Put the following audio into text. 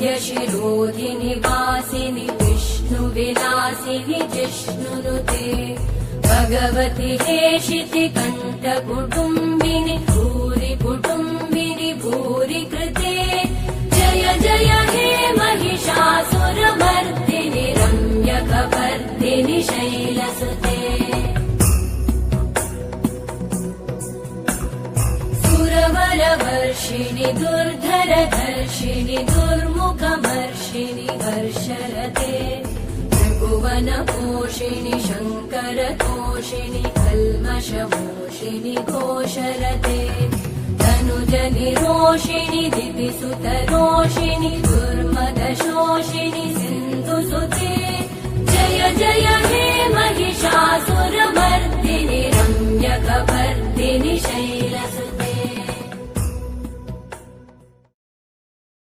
श्रीवरविन्द्यशिरोधिनि वासिनि विष्णुविलासिनि जिष्णुनुते भगवति हेशिति कण्ठकुटुम्बिनि भूरि कुटुम्बिनि भूरि कृते जय जय हे महिषासुरमर्दिनि रम्यकपर्दिनि शैलसुते सुरवरवर्षिणि दुर्धरधर्षिणि दुर्मुखमर्षिणि हर्षरते त्रिभुवनपोषिणि शङ्करतोषिणि कल्मषमोषिणि घोषरते तनुजनिरोषिणि दिविसुतरोषिणि दुर्मदशोषिणि सिन्धुसुते जय जय हे महिषासुरमर्दिनि रम्यकपर्दिनि शैलसुते